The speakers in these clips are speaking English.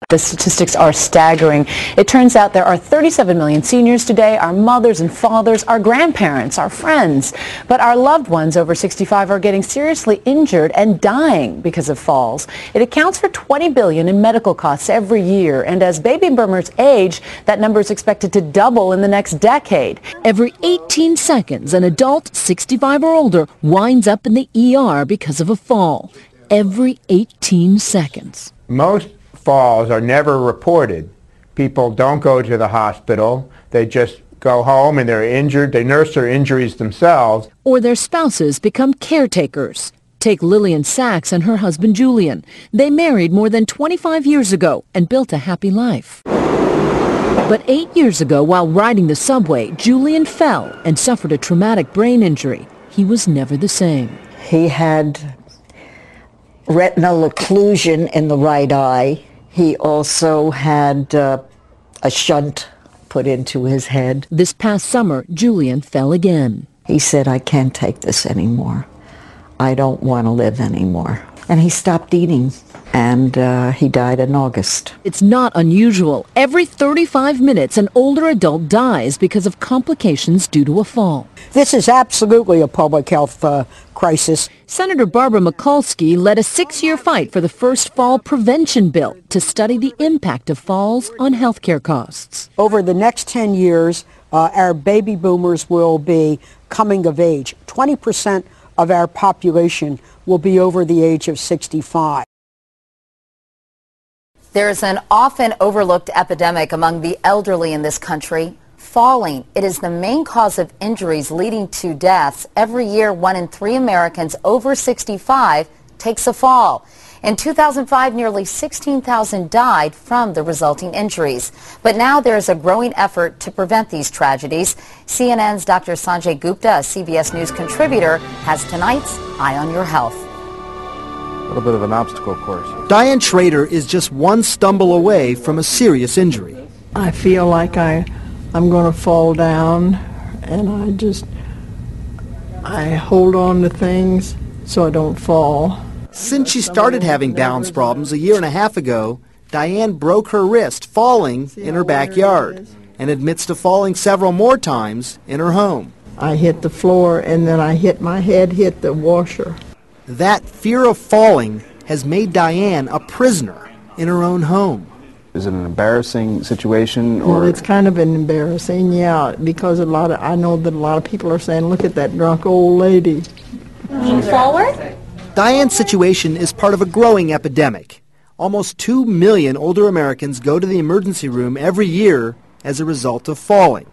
The statistics are staggering. It turns out there are 37 million seniors today, our mothers and fathers, our grandparents, our friends. But our loved ones over 65 are getting seriously injured and dying because of falls. It accounts for $20 billion in medical costs every year. And as baby boomers age, that number is expected to double in the next decade. Every 18 seconds, an adult 65 or older winds up in the ER because of a fall. Every 18 seconds. Most falls are never reported. People don't go to the hospital. They just go home and they're injured. They nurse their injuries themselves. Or their spouses become caretakers. Take Lillian Sachs and her husband Julian. They married more than 25 years ago and built a happy life. But 8 years ago, while riding the subway, Julian fell and suffered a traumatic brain injury. He was never the same. He had retinal occlusion in the right eye. He also had a shunt put into his head. This past summer, Julian fell again. He said, "I can't take this anymore. I don't want to live anymore." And he stopped eating, and he died in August. It's not unusual. Every 35 minutes, an older adult dies because of complications due to a fall. This is absolutely a public health crisis. Senator Barbara Mikulski led a 6-year fight for the first fall prevention bill to study the impact of falls on health care costs. Over the next 10 years, our baby boomers will be coming of age. 20% of our population will be over the age of 65. There's an often overlooked epidemic among the elderly in this country. Falling. It is the main cause of injuries leading to deaths. Every year, 1 in 3 Americans over 65 takes a fall. In 2005, nearly 16,000 died from the resulting injuries. But now there is a growing effort to prevent these tragedies. CNN's Dr. Sanjay Gupta, a CBS News contributor, has tonight's Eye on Your Health. A little bit of an obstacle course. Diane Schrader is just one stumble away from a serious injury. I feel like I'm going to fall down, and I hold on to things so I don't fall. Since she started having balance problems a year and a half ago, Diane broke her wrist falling in her backyard and admits to falling several more times in her home. I hit the floor, and then my head hit the washer. That fear of falling has made Diane a prisoner in her own home. Is it an embarrassing situation? Or? Well, it's kind of embarrassing, yeah, because I know that a lot of people are saying, "Look at that drunk old lady." Lean forward. Diane's situation is part of a growing epidemic. Almost 2 million older Americans go to the emergency room every year as a result of falling.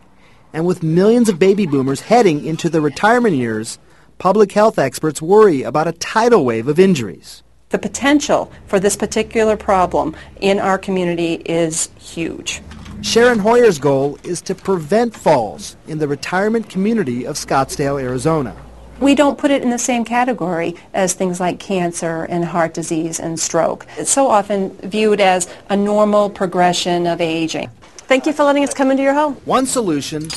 And with millions of baby boomers heading into their retirement years, public health experts worry about a tidal wave of injuries. The potential for this particular problem in our community is huge. Sharon Hoyer's goal is to prevent falls in the retirement community of Scottsdale, Arizona. We don't put it in the same category as things like cancer and heart disease and stroke. It's so often viewed as a normal progression of aging. Thank you for letting us come into your home. One solution,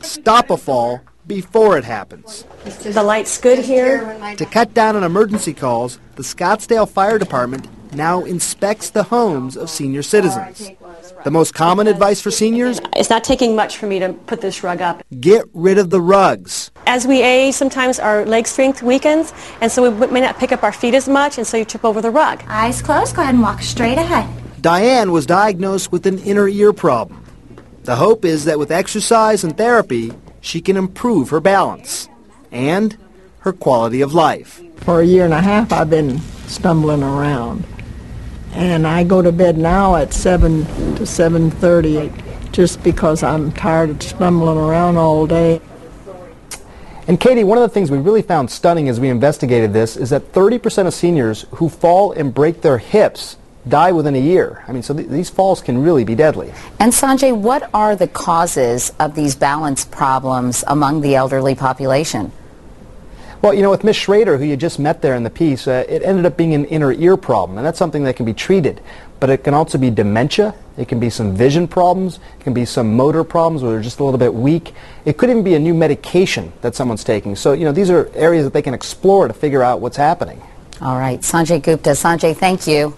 stop a fall before it happens. The light's good here. To cut down on emergency calls, the Scottsdale Fire Department now inspects the homes of senior citizens. The most common advice for seniors? It's not taking much for me to put this rug up. Get rid of the rugs. As we age, sometimes our leg strength weakens, and so we may not pick up our feet as much, and so you trip over the rug. Eyes closed, go ahead and walk straight ahead. Diane was diagnosed with an inner ear problem. The hope is that with exercise and therapy, she can improve her balance and her quality of life. For a year and a half, I've been stumbling around. And I go to bed now at 7 to 7:30 just because I'm tired of stumbling around all day. And Katie, one of the things we really found stunning as we investigated this is that 30% of seniors who fall and break their hips die within a year. I mean, so these falls can really be deadly. And Sanjay, what are the causes of these balance problems among the elderly population? Well, you know, with Ms. Schrader, who you just met there in the piece, it ended up being an inner ear problem, and that's something that can be treated. But it can also be dementia, it can be some vision problems, it can be some motor problems where they're just a little bit weak. It could even be a new medication that someone's taking. So, you know, these are areas that they can explore to figure out what's happening. All right, Sanjay Gupta. Sanjay, thank you.